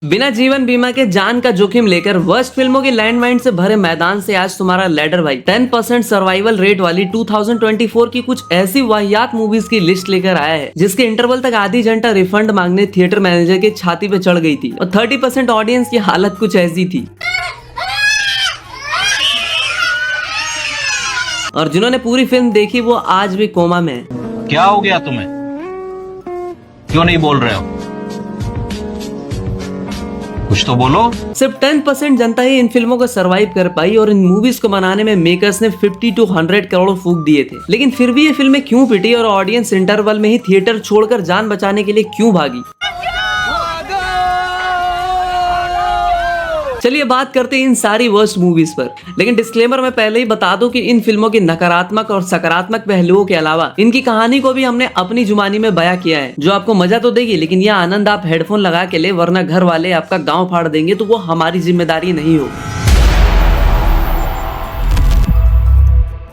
बिना जीवन बीमा के जान का जोखिम लेकर वर्स्ट फिल्मों की लैंडमाइन से भरे मैदान से आज तुम्हारा लैडर भाई 10% सर्वाइवल रेट वाली 2024 की कुछ ऐसी वाहियात मूवीज की लिस्ट लेकर आया है जिसके इंटरवल तक आधी घंटा रिफंड मांगने थिएटर मैनेजर के छाती पे चढ़ गई थी और 30% ऑडियंस की हालत कुछ ऐसी थी। और जिन्होंने पूरी फिल्म देखी वो आज भी कोमा में है। क्या हो गया तुम्हें? क्यों नहीं बोल रहे हो? कुछ तो बोलो। सिर्फ 10% जनता ही इन फिल्मों को सरवाइव कर पाई और इन मूवीज को बनाने में मेकर्स ने 50 to 100 करोड़ फूंक दिए थे। लेकिन फिर भी ये फिल्में क्यों पिटी और ऑडियंस इंटरवल में ही थिएटर छोड़कर जान बचाने के लिए क्यों भागी? चलिए बात करते हैं इन सारी वर्स्ट मूवीज पर। लेकिन डिस्क्लेमर मैं पहले ही बता दूं कि इन फिल्मों के नकारात्मक और सकारात्मक पहलुओं के अलावा इनकी कहानी को भी हमने अपनी जुबानी में बयां किया है, जो आपको मजा तो देगी लेकिन यह आनंद आप हेडफोन लगा के ले, वरना घर वाले आपका गांव फाड़ देंगे तो वो हमारी जिम्मेदारी नहीं होगी।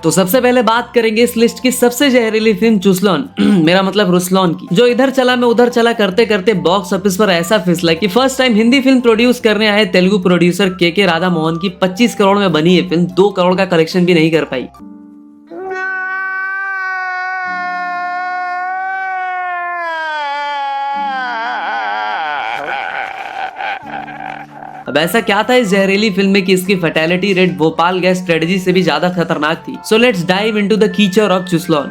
तो सबसे पहले बात करेंगे इस लिस्ट की सबसे जहरीली फिल्म चुसलॉन मेरा मतलब रुसलॉन की, जो इधर चला मैं उधर चला करते करते बॉक्स ऑफिस पर ऐसा फिसला कि first time Hindi film produce करने आए तेलुगु प्रोड्यूसर के राधा मोहन की 25 करोड़ में बनी है फिल्म 2 करोड़ का कलेक्शन भी नहीं कर पाई। अब ऐसा क्या था इस जहरीली फिल्म में कि इसकी fatality rate Bhopal gas strategy से भी ज्यादा खतरनाक थी। So let's dive into the कीचर ऑफ चुसलॉन।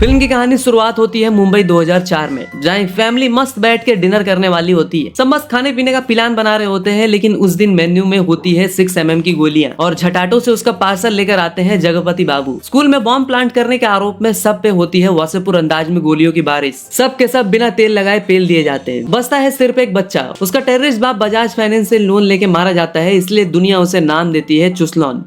फिल्म की कहानी शुरुआत होती है मुंबई 2004 में, जहाँ एक फैमिली मस्त बैठ के डिनर करने वाली होती है। सब मस्त खाने पीने का प्लान बना रहे होते हैं, लेकिन उस दिन मेन्यू में होती है 6 mm की गोलियां और झटाटो से उसका पार्सल लेकर आते हैं जगपति बाबू। स्कूल में बॉम्ब प्लांट करने के आरोप में सब पे होती है वासेपुर अंदाज में गोलियों की बारिश। सब के सब बिना तेल लगाए पेल दिए जाते हैं। बचता है सिर्फ एक बच्चा। उसका टेररिस्ट बाप बजाज फाइनेंस से लोन लेके मारा जाता है, इसलिए दुनिया उसे नाम देती है चुसलॉन।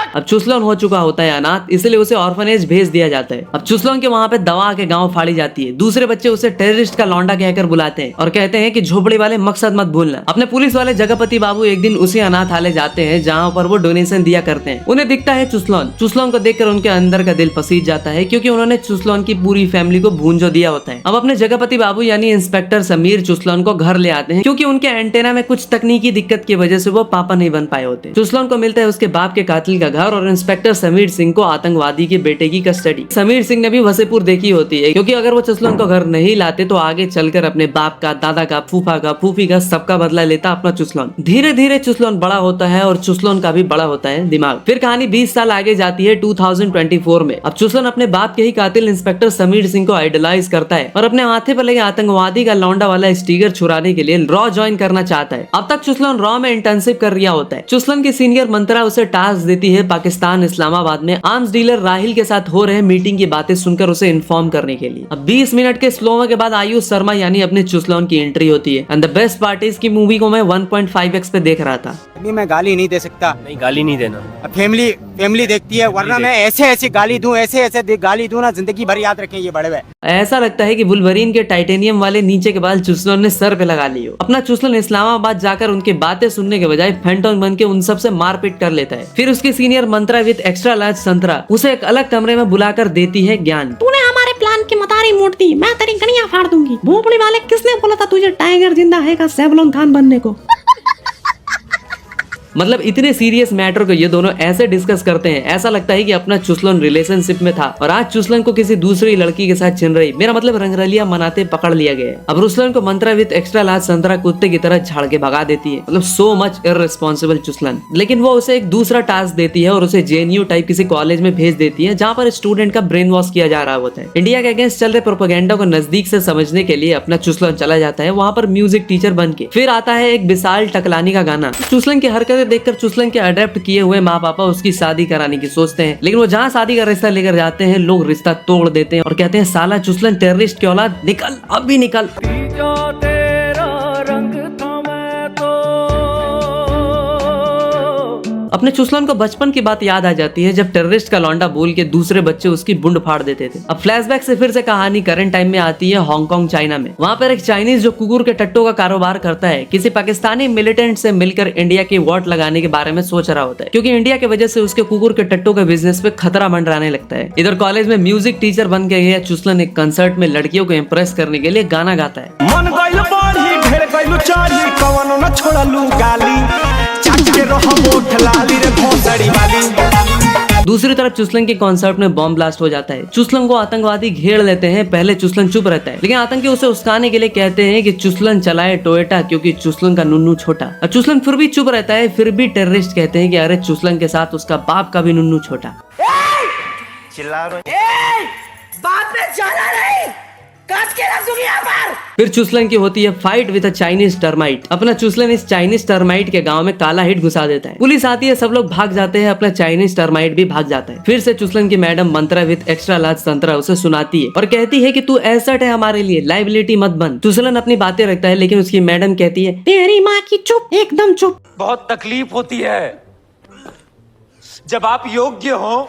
अब चुसलॉन हो चुका होता है अनाथ, इसलिए उसे ऑर्फनेज भेज दिया जाता है। अब चुसलॉन के वहाँ पे दवा के गांव फाड़ी जाती है। दूसरे बच्चे उसे टेररिस्ट का लौंडा कहकर बुलाते हैं और कहते हैं कि झोपड़ी वाले मकसद मत भूलना। अपने पुलिस वाले जगपति बाबू एक दिन उसी अनाथालय जाते हैं जहाँ पर वो डोनेशन दिया करते हैं। उन्हें दिखता है चुसलॉन। चुसलॉन को देखकर उनके अंदर का दिल पसीज जाता है, क्योंकि उन्होंने चुसलॉन की पूरी फैमिली को भूंजो दिया होता है। अब अपने जगपति बाबू यानी इंस्पेक्टर समीर चुसलॉन को घर ले आते हैं, क्योंकि उनके एंटेना में कुछ तकनीकी दिक्कत की वजह से वो पापा नहीं बन पाए होते। चुसलॉन को मिलता है उसके बाप के कातिल का घर और इंस्पेक्टर समीर सिंह को आतंकवादी के बेटे की कस्टडी। समीर सिंह ने भी वसेपुर देखी होती है, क्योंकि अगर वो चुसलॉन को घर नहीं लाते तो आगे चलकर अपने बाप का, दादा का, फूफा का, फूफी का सबका बदला लेता अपना चुसलॉन। धीरे धीरे चुसलॉन बड़ा होता है और चुसलॉन का भी बड़ा होता है दिमाग। फिर कहानी 20 साल आगे जाती है 2024 में। अब चुसलॉन अपने बाप के ही कातिल इंस्पेक्टर समीर सिंह को आइडलाइज करता है और अपने माथे पर लगे आतंकवादी का लौंडा वाला स्टिकर छुड़ाने के लिए रॉ ज्वाइन करना चाहता है। अब तक चुसलॉन रॉ में इंटर्नशिप कर रहा होता है। चुसलॉन की सीनियर मंत्रा उसे टास्क देती है पाकिस्तान इस्लामाबाद में आर्म्स डीलर राहिल के साथ हो रहे मीटिंग की बातें सुनकर उसे इन्फॉर्म करने के लिए। अब 20 मिनट के स्लोमो के बाद आयुष शर्मा यानी अपने चुसलॉन की एंट्री होती है। And the best part is की मूवी को मैं 1.5x पे देख रहा था। अभी मैं गाली नहीं दे सकता। नहीं, गाली नहीं देना। फैमिली देखती है, वरना मैं ऐसे गाली दूं, ऐसे गाली दूं ना, जिंदगी भर याद रखें ये बड़े हुए। ऐसा लगता है कि वुल्वरीन के टाइटेनियम वाले नीचे के बाल चुसलॉन ने सर पे लगा लिए हो। अपना चुसलॉन इस्लामाबाद जाकर उनके बातें सुनने के बजाय फैंटम बन के उन सब से मारपीट कर लेता है। फिर उसकी senior Mantra with extra large संतरा उसे एक अलग कमरे में बुलाकर देती है ज्ञान। तूने हमारे प्लान की मदारी मोड़ दी, मैं तेरी गड़ियां फाड़ दूंगी। भोपड़ी वाले किसने बोला था तुझे टाइगर जिंदा है का सैफुल्लाह खान बनने को? मतलब इतने सीरियस मैटर को ये दोनों ऐसे डिस्कस करते हैं, ऐसा लगता है कि अपना चुसलॉन रिलेशनशिप में था और आज चुसलॉन को किसी दूसरी लड़की के साथ चिन रही। मेरा मतलब रंगरलिया मनाते पकड़ लिया गया। अब रुसलॉन को मंत्रा विद एक्स्ट्रा लार्ज संतरा कुत्ते की तरह झाड़ के भगा देती है। मतलब सो मच इररिस्पांसिबल चुसलॉन। लेकिन वो उसे एक दूसरा टास्क देती है और उसे जेएनयू टाइप किसी कॉलेज में भेज देती है, जहाँ पर स्टूडेंट का ब्रेन वॉश किया जा रहा होता है। इंडिया के अगेंस्ट चल रहे प्रोपेगेंडा को नजदीक से समझने के लिए अपना चुसलॉन चला जाता है वहाँ पर म्यूजिक टीचर बन के। फिर आता है एक विशाल टकलानी का गाना। चुसलॉन की हरकतें देखकर चुसलॉन के अडेप्ट किए हुए माँ पापा उसकी शादी कराने की सोचते हैं, लेकिन वो जहाँ शादी का रिश्ता लेकर जाते हैं लोग रिश्ता तोड़ देते हैं और कहते हैं साला चुसलॉन टेररिस्ट की औलाद, निकल अभी निकल। तब अपने चुसलन को बचपन की बात याद आ जाती है जब टेररिस्ट का लौंडा बोल के दूसरे बच्चे उसकी बुंड फाड़ देते थे। अब फ्लैशबैक से फिर से कहानी करंट टाइम में आती है हांगकांग चाइना में। वहाँ पर एक चाइनीज जो कुकुर के टट्टों का कारोबार करता है किसी पाकिस्तानी मिलिटेंट से मिलकर इंडिया की वोट लगाने के बारे में सोच रहा होता है, क्योंकि इंडिया की वजह से उसके कुकुर के टट्टों के बिजनेस पे खतरा मंडराने लगता है। इधर कॉलेज में म्यूजिक टीचर बन के गया चुसलन एक कंसर्ट में लड़कियों को इम्प्रेस करने के लिए गाना गाता है। मन गइल बाढ़ी ढेर गइल चारी कवनो न छोड़लू गाली चाट के रहो मोठ लाली रे भोसड़ी वाली। दूसरी तरफ चुसलन के कॉन्सर्ट में बॉम्ब ब्लास्ट हो जाता है। चुसलन को आतंकवादी घेर लेते हैं। पहले चुसलन चुप रहता है, लेकिन आतंकी उसे उस्काने के लिए कहते हैं कि चुसलन चलाए टोयोटा क्योंकि चुसलन का नुन्नू छोटा। और चुसलन फिर भी चुप रहता है। फिर भी टेररिस्ट कहते हैं कि अरे चुसलन के साथ उसका बाप का भी नुन्नू छोटा। चिल्ला रहे बात में जाना नहीं, काट के रख दूंगी यहाँ पर। फिर चुसलन की होती है fight with a Chinese termite. अपना चुसलन इस चाइनीज टर्माइट के गांव में काला हिट घुसा देता है। पुलिस आती है, सब लोग भाग जाते हैं, अपना चाइनीज टर्माइट भी भाग जाता है। फिर से चुसलन की madam Mantra with extra large tantra उसे सुनाती है और कहती है कि तू एसेट है हमारे लिए, लाइबिलिटी मत बन। चुसलन अपनी बातें रखता है, लेकिन उसकी मैडम कहती है तेरी माँ की चुप, एकदम चुप। बहुत तकलीफ होती है जब आप योग्य हो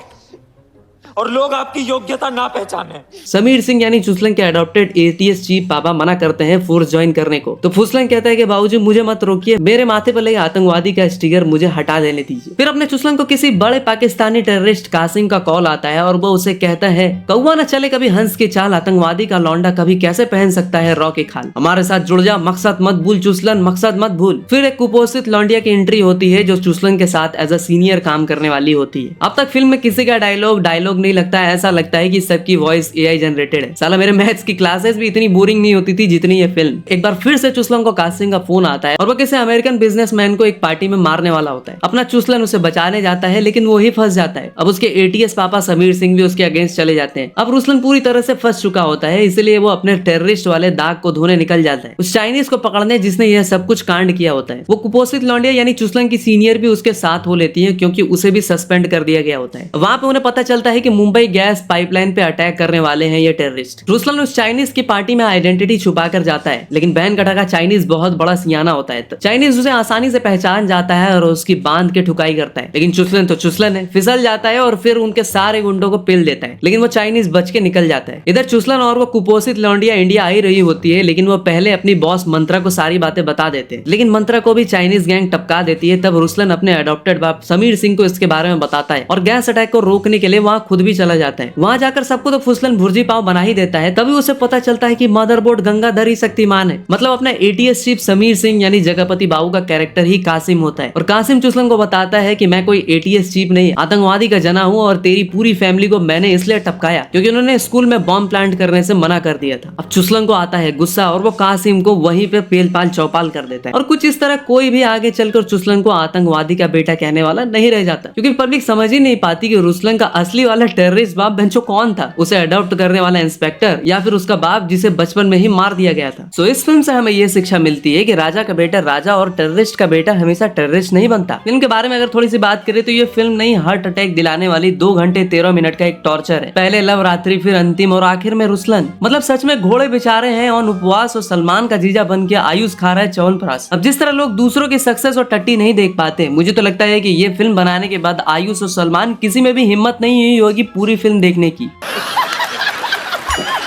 और लोग आपकी योग्यता ना पहचाने। समीर सिंह यानी चुसलन के अडॉप्टेड एटीएस चीफ पापा मना करते हैं फोर्स ज्वाइन करने को, तो फुसलन कहता है कि बाबूजी मुझे मत रोकिए, मेरे माथे पर लगे आतंकवादी का स्टिकर मुझे हटा देने दीजिए। फिर अपने चुसलन को किसी बड़े पाकिस्तानी टेररिस्ट कासिम का कॉल आता है और वो उसे कहता है कौवा न चले कभी हंस की चाल, आतंकवादी का लौंडा कभी कैसे पहन सकता है रॉ की खाल, हमारे साथ जुड़ जा, मकसद मत भूल चुसलन, मकसद मत भूल। फिर एक कुपोषित लौंडिया की एंट्री होती है जो चुसलन के साथ एज अ सीनियर काम करने वाली होती है। अब तक फिल्म में किसी का डायलॉग नहीं लगता है, ऐसा लगता है कि सबकी वॉइस एआई जनरेटेड है। साला मेरे मैथ्स की क्लासेस भी इतनी बोरिंग नहीं होती थी जितनी ये फिल्म। एक बार फिर से चुसलन को कासिम का फोन आता है और वो किसी अमेरिकन बिजनेसमैन को एक पार्टी में मारने वाला होता है। अपना चुसलन उसे बचाने जाता है, लेकिन वो ही फंस जाता है। अब उसके एटीएस पापा समीर सिंह भी उसके अगेंस्ट चले जाते हैं। अब रुसलन पूरी तरह से फंस चुका होता है, इसलिए वो अपने टेररिस्ट वाले दाग को धोने निकल जाता है उस चाइनीज को पकड़ने जिसने यह सब कुछ कांड किया होता है। वो कुपोषित लौंडिया यानी चुसलन की सीनियर भी उसके साथ हो लेती है, क्योंकि उसे भी सस्पेंड कर दिया गया होता है। वहां पे उन्हें पता चलता है कि मुंबई गैस पाइपलाइन पे अटैक करने वाले हैं ये टेररिस्ट। रुसलन उस चाइनीज की पार्टी में आइडेंटिटी छुपा कर जाता है, लेकिन बहन कटा का चाइनीज बहुत बड़ा सियाना होता है। चाइनीज उसे आसानी से पहचान जाता है और उसकी बांध के ठुकाई करता है, लेकिन चुसलन तो चुसलन है, फिसल जाता है और फिर उनके सारे गुंडों को पिल देता है, लेकिन वो चाइनीज बच के निकल जाता है। इधर चुसलन और वो कुपोषित लौंडिया इंडिया आई रही होती है, लेकिन वो पहले अपनी बॉस मंत्रा को सारी बातें बता देते हैं, लेकिन मंत्रा को भी चाइनीज गैंग टपका देती है। तब रुसलन अपने अडॉप्टेड बाप समीर सिंह को इसके बारे में बताता है और गैस अटैक को रोकने के लिए वहाँ खुद भी चला जाता है। वहाँ जाकर सबको तो फुसलन भुर्जी पाव बना ही देता है। तभी उसे पता चलता है कि मदरबोर्ड गंगाधर ही शक्तिमान है, मतलब अपना एटीएस चीफ समीर सिंह यानी जगपति बाबू का कैरेक्टर ही कासिम होता है। और कासिम चुसलन को बताता है कि मैं कोई एटीएस चीफ नहीं, आतंकवादी का जना हूँ और तेरी पूरी फैमिली को मैंने इसलिए टपकाया क्योंकि उन्होंने स्कूल में बॉम्ब प्लांट करने से मना कर दिया था। अब चुसलन को आता है गुस्सा और वो कासिम को वहीं पे पेलपाल चौपाल कर देता है। और कुछ इस तरह कोई भी आगे चलकर चुसलन को आतंकवादी का बेटा कहने वाला नहीं रह जाता, क्योंकि पब्लिक समझ ही नहीं पाती कि रुसलन का असली वाला टेररिस्ट बाप बेंचो कौन था, उसे अडॉप्ट करने वाला इंस्पेक्टर या फिर उसका बाप जिसे बचपन में ही मार दिया गया था। सो इस फिल्म से हमें ये शिक्षा मिलती है कि राजा का बेटा राजा और टेररिस्ट का बेटा हमेशा टेररिस्ट नहीं बनता। फिल्म के बारे में अगर थोड़ी सी बात करें तो ये फिल्म नहीं, हार्ट अटैक दिलाने वाली 2 घंटे 13 मिनट का एक टॉर्चर है। पहले लव रात्रि, फिर अंतिम और आखिर में रुसलन। मतलब सच में घोड़े बेचारे हैं ऑन उपवास और सलमान का जीजा बन के आयुष खा रहा है च्यवनप्राश। अब जिस तरह लोग दूसरों की सक्सेस और टट्टी नहीं देख पाते, मुझे तो लगता है कि ये फिल्म बनाने के बाद आयुष और सलमान किसी में भी हिम्मत नहीं हुई होगी पूरी फिल्म देखने की।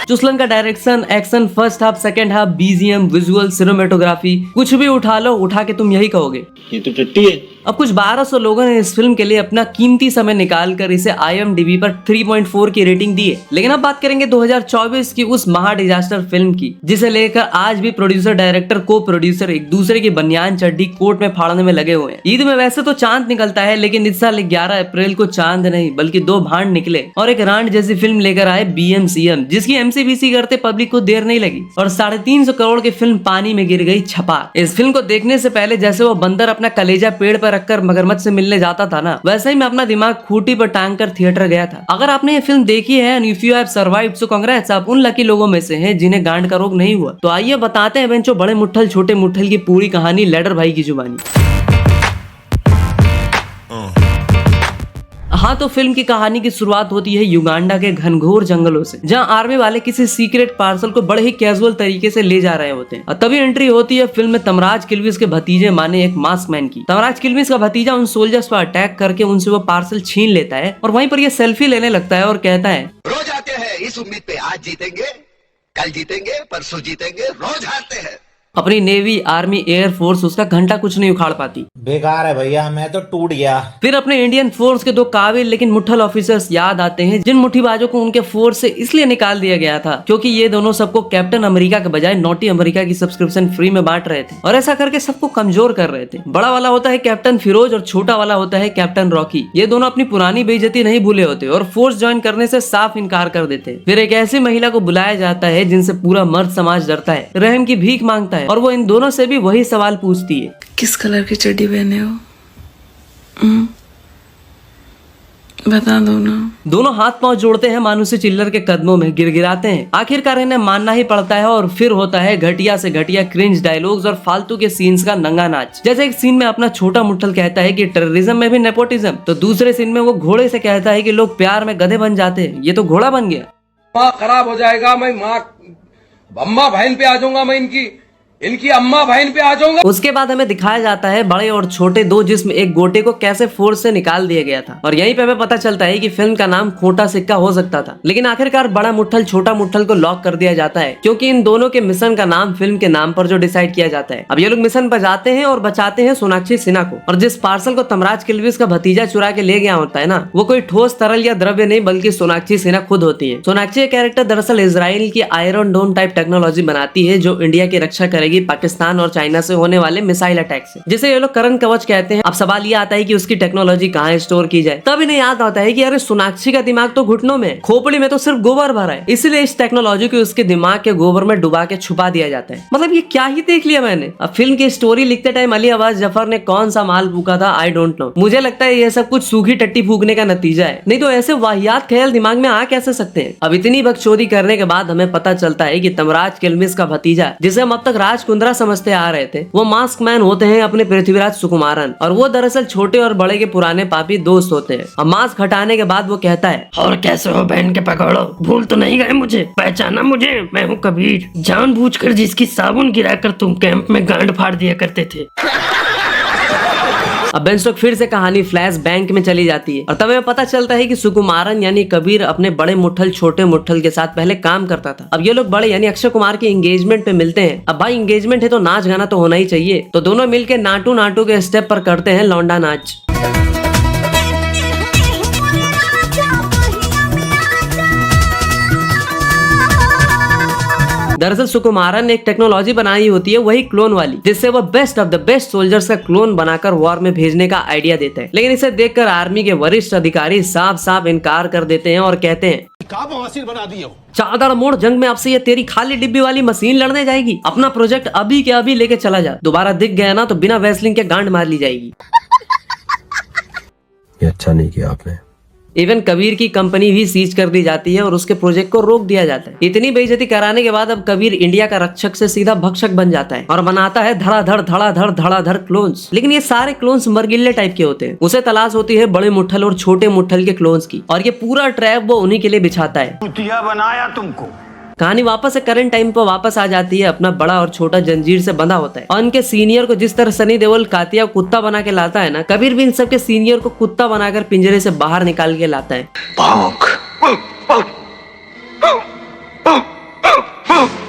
चुसलन का direction, action, first half, second half, BGM, visual, cinematography, कुछ भी उठा लो, उठा के तुम यही कहोगे ये तो टट्टी है। अब कुछ 1200 लोगों ने इस फिल्म के लिए अपना कीमती समय निकालकर इसे IMDb पर 3.4 की रेटिंग दी है। लेकिन अब बात करेंगे 2024 की उस महा डिजास्टर फिल्म की, जिसे लेकर आज भी प्रोड्यूसर, डायरेक्टर, को प्रोड्यूसर एक दूसरे की बनियान चड्डी कोर्ट में फाड़ने में लगे हुए हैं। ईद में वैसे तो चांद निकलता है, लेकिन इस साल 11 अप्रैल को चांद नहीं बल्कि 2 भांड निकले और एक रांड जैसी फिल्म लेकर आए BMCM, जिसकी MCBC करते पब्लिक को देर नहीं लगी और 350 करोड़ की फिल्म पानी में गिर गई छपा। इस फिल्म को देखने से पहले जैसे वो बंदर अपना कलेजा पेड़ पर रखकर मगरमच्छ से मिलने जाता था ना, वैसे ही मैं अपना दिमाग खूंटी पर टांग कर थिएटर गया था। अगर आपने ये फिल्म देखी है and if you have survived so congrats, आप उन लकी लोगों में से हैं जिन्हें गांड का रोग नहीं हुआ। तो आइए बताते हैं बेंचो बड़े मुट्ठल छोटे मुट्ठल की पूरी कहानी लेडर भाई की जुबानी। हाँ, तो फिल्म की कहानी की शुरुआत होती है युगांडा के घनघोर जंगलों से, जहाँ आर्मी वाले किसी सीक्रेट पार्सल को बड़े ही कैजुअल तरीके से ले जा रहे होते हैं। और तभी एंट्री होती है फिल्म में तमराज किल्विस के भतीजे माने एक मास्क मैन की। तमराज किल्विस का भतीजा उन सोल्जर्स पर अटैक करके उनसे वो पार्सल छीन लेता है और वहीं पर ये सेल्फी लेने लगता है और कहता है, रोज आते हैं इस उम्मीद पे आज जीतेंगे, कल जीतेंगे, परसों जीतेंगे, रोज हारते हैं। अपनी नेवी, आर्मी, एयर फोर्स उसका घंटा कुछ नहीं उखाड़ पाती। बेकार है भैया, मैं तो टूट गया। फिर अपने इंडियन फोर्स के दो काबिल लेकिन मुट्ठल ऑफिसर्स याद आते हैं, जिन मुट्ठीबाजों को उनके फोर्स से इसलिए निकाल दिया गया था क्योंकि ये दोनों सबको कैप्टन अमेरिका के बजाय नोटी अमेरिका की सब्सक्रिप्शन फ्री में बांट रहे थे और ऐसा करके सबको कमजोर कर रहे थे। बड़ा वाला होता है कैप्टन फिरोज और छोटा वाला होता है कैप्टन रॉकी। ये दोनों अपनी पुरानी बेइज्जती नहीं भूले होते और फोर्स ज्वाइन करने से साफ इनकार कर देते। फिर एक ऐसी महिला को बुलाया जाता है जिनसे पूरा मर्द समाज डरता है, रहम की भीख मांगता है और वो इन दोनों से भी वही सवाल पूछती है, किस कलर की चड्डी पहने हो? बता दो ना। दोनों हाथ पांव जोड़ते हैं, मानुषी चिल्लर के कदमों में गिड़गिड़ाते हैं। आखिरकार इन्हें मानना ही पड़ता है और फिर होता है घटिया से घटिया क्रिंज डायलॉग्स और फालतू के सीन्स का नंगा नाच। जैसे एक सीन में अपना छोटा मुट्ठल कहता है कि टेररिज्म में भी नेपोटिज्म, तो दूसरे सीन में वो घोड़े से कहता है कि लोग प्यार में गधे बन जाते हैं, ये तो घोड़ा बन गया। माँ खराब हो जाएगा, मैं माँ अम्मा बहन पे आ जाऊंगा, मैं इनकी अम्मा बहन पे आ जाऊंगा। उसके बाद हमें दिखाया जाता है बड़े और छोटे दो जिस्म एक गोटे को कैसे फोर्स से निकाल दिया गया था और यहीं पे हमें पता चलता है कि फिल्म का नाम खोटा सिक्का हो सकता था, लेकिन आखिरकार बड़ा मुट्ठल छोटा मुट्ठल को लॉक कर दिया जाता है क्योंकि इन दोनों के मिशन का नाम फिल्म के नाम पर जो डिसाइड किया जाता है। अब ये लोग मिशन पर जाते हैं और बचाते हैं सोनाक्षी सिन्हा को, और जिस पार्सल को तमराज किल्विस का भतीजा चुरा के ले गया होता है ना, वो कोई ठोस तरल या द्रव्य नहीं बल्कि सोनाक्षी सिन्हा खुद होती है। सोनाक्षी कैरेक्टर दरअसल इजराइल की आयरन डोम टाइप टेक्नोलॉजी बनाती है जो इंडिया की रक्षा करेगी पाकिस्तान और चाइना से होने वाले मिसाइल अटैक से, जिसे ये लोग करण कवच कहते हैं। अब सवाल ये आता है कि उसकी टेक्नोलॉजी कहाँ स्टोर की जाए। तब इन्हें याद आता है कि अरे सोनाक्षी का दिमाग तो घुटनों में, खोपड़ी में तो सिर्फ गोबर भरा है, इसलिए इस टेक्नोलॉजी को उसके दिमाग के गोबर में डुबा के छुपा दिया जाता है। मतलब ये क्या ही देख लिया मैंने। अब फिल्म की स्टोरी लिखते टाइम अली अब्बास जफर ने कौन सा माल फूका था आई डोंट नो। मुझे लगता है ये सब कुछ सूखी टट्टी फूकने का नतीजा है, नहीं तो ऐसे वाहियात ख्याल दिमाग में आ कैसे सकते हैं। अब इतनी बकचोदी करने के बाद हमें पता चलता है कि तमराज किल्विस का भतीजा, जिसे हम अब तक राज कुंद्रा समझते आ रहे थे, वो मास्क मैन होते हैं अपने पृथ्वीराज सुकुमारन, और वो दरअसल छोटे और बड़े के पुराने पापी दोस्त होते हैं। अब मास्क हटाने के बाद वो कहता है, और कैसे हो बहन के पकड़ो, भूल तो नहीं गए मुझे, पहचाना मुझे, मैं हूँ कबीर, जानबूझकर जिसकी साबुन गिराकर तुम कैंप में गांड फाड़ दिया करते थे। अब बेन स्टोक फिर से कहानी फ्लैश बैंक में चली जाती है और तब हमें पता चलता है कि सुकुमारन यानी कबीर अपने बड़े मुट्ठल छोटे मुट्ठल के साथ पहले काम करता था। अब ये लोग बड़े यानी अक्षय कुमार के एंगेजमेंट पे मिलते हैं। अब भाई एंगेजमेंट है तो नाच गाना तो होना ही चाहिए, तो दोनों मिलके नाटू नाटू के स्टेप पर करते हैं लौंडा नाच। दरअसल सुकुमारन ने एक टेक्नोलॉजी बनाई होती है वही क्लोन वाली, जिससे वो best of the best soldiers का क्लोन बनाकर वॉर में भेजने का आइडिया देते हैं। लेकिन इसे देखकर आर्मी के वरिष्ठ अधिकारी साफ साफ इनकार कर देते हैं और कहते हैं, बना दिए हो, चादर मोड़ जंग में आपसे ये तेरी खाली डिब्बी वाली मशीन लड़ने जाएगी। अपना प्रोजेक्ट अभी के अभी लेके चला जा, दोबारा दिख गया ना तो बिना वैसलिन के गांड मार ली जाएगी। ये अच्छा नहीं किया आपने। इवन कबीर की कंपनी भी सीज कर दी जाती है और उसके प्रोजेक्ट को रोक दिया जाता है। इतनी बेइज्जती कराने के बाद अब कबीर इंडिया का रक्षक से सीधा भक्षक बन जाता है और बनाता है धड़ाधड़ क्लोन्स। लेकिन ये सारे क्लोन्स मरगिल्ले टाइप के होते हैं। उसे तलाश होती है बड़े मुट्ठल और छोटे मुट्ठल के क्लोन्स की, और ये पूरा ट्रैप वो उन्हीं के लिए बिछाता है। कुतिया बनाया तुमको। कहानी वापस से करंट टाइम पर वापस आ जाती है। अपना बड़ा और छोटा जंजीर से बंधा होता है और उनके सीनियर को जिस तरह सनी देओल कातिया कुत्ता बना के लाता है ना, कबीर भी इन सबके सीनियर को कुत्ता बनाकर पिंजरे से बाहर निकाल के लाता है।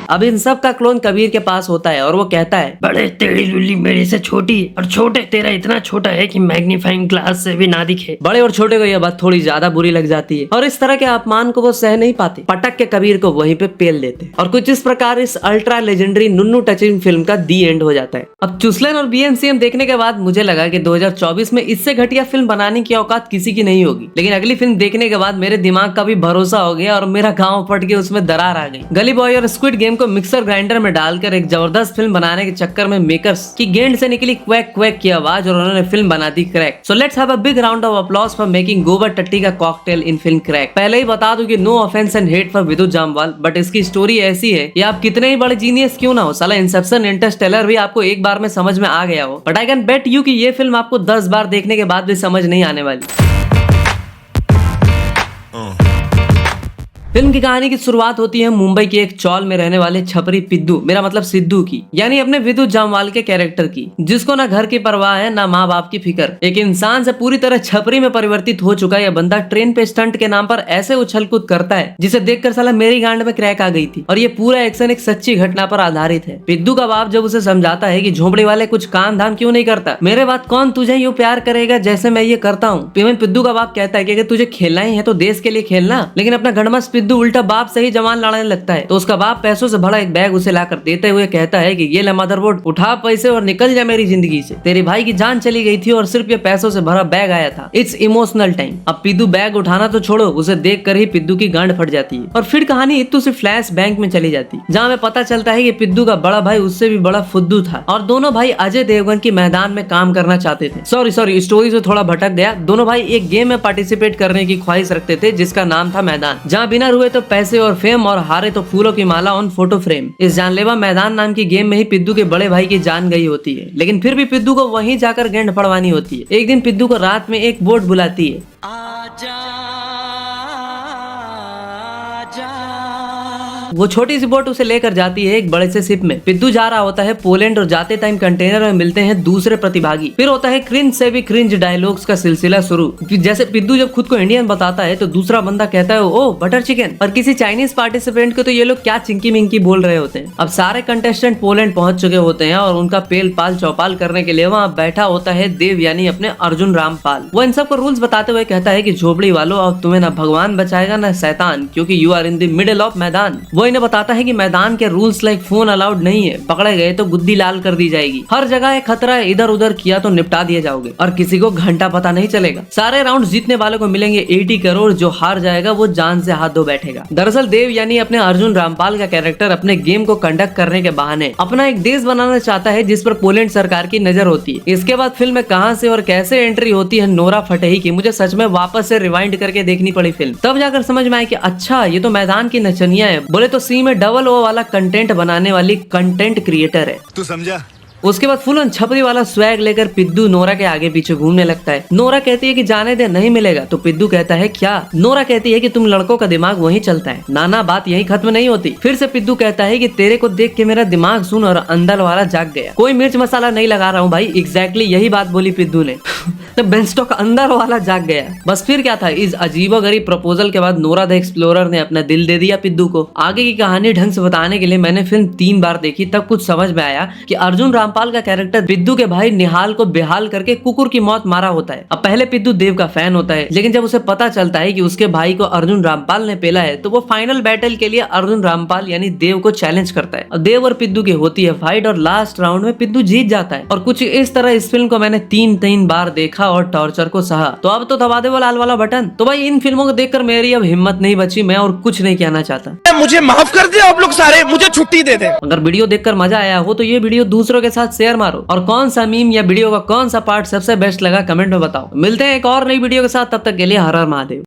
अब इन सब का क्लोन कबीर के पास होता है और वो कहता है, बड़े तेरी लुल्ली मेरे से छोटी और छोटे तेरा इतना छोटा है कि मैग्नीफाइंग ग्लास से भी ना दिखे। बड़े और छोटे को यह बात थोड़ी ज्यादा बुरी लग जाती है और इस तरह के अपमान को वो सह नहीं पाते, पटक के कबीर को वहीं पे पेल देते। और कुछ इस प्रकार इस अल्ट्रा लेजेंडरी नुन्नू टचिंग फिल्म का दी एंड हो जाता है। अब चुसलन और BNCM देखने के बाद मुझे लगा कि 2024 में इससे घटिया फिल्म बनाने की औकात किसी की नहीं होगी, लेकिन अगली फिल्म देखने के बाद मेरे दिमाग का भी भरोसा हो गया और मेरा गाँव फट के उसमें दरार आ गई। गली बॉय और स्क्विड गेम को मिक्सर ग्राइंडर में डालकर एक जबरदस्त फिल्म बनाने के चक्कर में मेकर्स की गेंद से निकली क्वैक क्वैक की आवाज और उन्होंने फिल्म बना दी crack. So let's have a big round of applause for making गोबर टट्टी का कॉकटेल इन फिल्म क्रैक। पहले ही बता दूं कि no offense and hate for Vidyut Jamwal, but इसकी स्टोरी ऐसी है कि आप कितने ही बड़े जीनियस क्यों ना हो, साला इंसेप्शन इंटरस्टेलर भी आपको एक बार में समझ में आ गया हो, but I can bet you कि ये फिल्म आपको 10 बार देखने के बाद भी समझ नहीं आने वाली। फिल्म की कहानी की शुरुआत होती है मुंबई के एक चौल में रहने वाले छपरी पिद्दू, मेरा मतलब सिद्धू की, यानी अपने विद्युत जामवाल के कैरेक्टर की, जिसको ना घर की परवाह है ना माँ बाप की फिक्र। एक इंसान से पूरी तरह छपरी में परिवर्तित हो चुका यह बंदा ट्रेन पे स्टंट के नाम पर ऐसे उछल कूद करता है जिसे देखकर साला मेरी गांड में क्रैक आ गई थी। और ये पूरा एक्शन एक सच्ची घटना पर आधारित है। पिद्दू का बाप जब उसे समझाता है कि झोपड़ी वाले कुछ काम धाम क्यों नहीं करता, मेरे बाद कौन तुझे यूं प्यार करेगा जैसे मैं ये करता हूँ। पिद्दू का बाप कहता है कि अगर तुझे खेलना ही है तो देश के लिए खेलना, लेकिन अपना गणमस पिद्दू उल्टा बाप से ही जवान लड़ने लगता है। तो उसका बाप पैसों से भरा एक बैग उसे लाकर देते हुए कहता है कि ये ले मदरबोर्ड, उठा पैसे और निकल जा मेरी जिंदगी से, तेरे भाई की जान चली गई थी और सिर्फ ये पैसों से भरा बैग आया था। It's emotional time. अब पिद्दू बैग उठाना तो छोड़ो, उसे देख कर ही पिद्दू की गांड फट जाती है। और फिर कहानी इत्तू से फ्लैश बैंक में चली जाती, जहाँ में पता चलता है कि पिद्दू का बड़ा भाई उससे भी बड़ा फुद्दू था और दोनों भाई अजय देवगन की मैदान में काम करना चाहते थे। सॉरी स्टोरी से थोड़ा भटक गया। दोनों भाई एक गेम में पार्टिसिपेट करने की ख्वाहिश रखते थे जिसका नाम था मैदान, जहाँ बिना रुए तो पैसे और फेम और हारे तो फूलों की माला ऑन फोटो फ्रेम। इस जानलेवा मैदान नाम की गेम में ही पिद्दू के बड़े भाई की जान गई होती है, लेकिन फिर भी पिद्दू को वहीं जाकर गेंद पड़वानी होती है। एक दिन पिद्दू को रात में एक बोट बुलाती है। वो छोटी सी बोट उसे लेकर जाती है एक बड़े से शिप में। पिद्दू जा रहा होता है पोलैंड और जाते टाइम कंटेनर में मिलते हैं दूसरे प्रतिभागी। फिर होता है क्रिंज से भी क्रिंज डायलॉग्स का सिलसिला शुरू। जैसे पिद्दू जब खुद को इंडियन बताता है तो दूसरा बंदा कहता है ओ बटर चिकन, और किसी चाइनीज पार्टिसिपेंट को तो ये लोग क्या चिंकी मिंकी बोल रहे होते हैं। अब सारे कंटेस्टेंट पोलैंड पहुंच चुके होते हैं और उनका पेल पाल चौपाल करने के लिए वहाँ बैठा होता है देव, यानी अपने अर्जुन रामपाल। वो इन सबको रूल्स बताते हुए कहता है कि झोपड़ी वालों, अब तुम्हें ना भगवान बचाएगा ना शैतान, क्योंकि you are in the middle of मैदान। वो इन्हें बताता है कि मैदान के रूल्स लाइक फोन अलाउड नहीं है, पकड़े गए तो गुद्दी लाल कर दी जाएगी, हर जगह एक खतरा है, इधर उधर किया तो निपटा दिए जाओगे और किसी को घंटा पता नहीं चलेगा। सारे राउंड जीतने वाले को मिलेंगे 80 करोड़, जो हार जाएगा वो जान से हाथ धो बैठेगा। दरअसल देव यानी अपने अर्जुन रामपाल का कैरेक्टर अपने गेम को कंडक्ट करने के बहाने अपना एक देश बनाना चाहता है जिस पर पोलैंड सरकार की नजर होती है। इसके बाद फिल्म में कहां से और कैसे एंट्री होती है नोरा फटेही की, मुझे सच में वापस से रिवाइंड करके देखनी पड़ी फिल्म, तब जाकर समझ में आया कि अच्छा ये तो मैदान की नचनिया है। बोले तो सी में डबल ओ वाला कंटेंट बनाने वाली कंटेंट क्रिएटर है। तू समझा? उसके बाद फुल छपरी वाला स्वैग लेकर पिद्दू नोरा के आगे पीछे घूमने लगता है। नोरा कहती है कि जाने दे, नहीं मिलेगा। तो पिद्दू कहता है क्या? नोरा कहती है कि तुम लड़कों का दिमाग वहीं चलता है। नाना बात यहीं खत्म नहीं होती। फिर से पिद्दू कहता है कि तेरे को देख के मेरा दिमाग सुन और अंदर वाला जाग गया। कोई मिर्च मसाला नहीं लगा रहा हूँ भाई, एग्जैक्टली यही बात बोली पिद्दू ने। तो बेंस्टॉक अंदर वाला जाग गया। बस फिर क्या था, इस अजीबोगरीब प्रपोजल के बाद नोरा द एक्सप्लोरर ने अपना दिल दे दिया पिद्दू को। आगे की कहानी ढंग से बताने के लिए मैंने फिल्म 3 बार देखी, तब कुछ समझ में आया कि अर्जुन रामपाल का कैरेक्टर पिद्दू के भाई निहाल को बेहाल करके कुकुर की मौत मारा होता है। अब पहले पिद्दू देव का फैन होता है, लेकिन जब उसे पता चलता है कि उसके भाई को अर्जुन रामपाल ने पेला है तो वो फाइनल बैटल के लिए अर्जुन रामपाल यानी देव को चैलेंज करता है। देव और पिद्दू की होती है फाइट और लास्ट राउंड में पिद्दू जीत जाता है। और कुछ इस तरह इस फिल्म को मैंने 3 बार देखा और टॉर्चर को सहा। तो अब तो दबा दे वो लाल वाला बटन। तो भाई इन फिल्मों को देखकर मेरी अब हिम्मत नहीं बची, मैं और कुछ नहीं कहना चाहता। मुझे माफ कर दे आप लोग सारे, मुझे छुट्टी दे दे। अगर वीडियो देखकर मजा आया हो तो ये वीडियो दूसरों के साथ शेयर मारो, और कौन सा मीम या वीडियो का कौन सा पार्ट सबसे बेस्ट लगा कमेंट में बताओ। मिलते हैं एक और नई वीडियो के साथ, तब तक के लिए हर हर महादेव।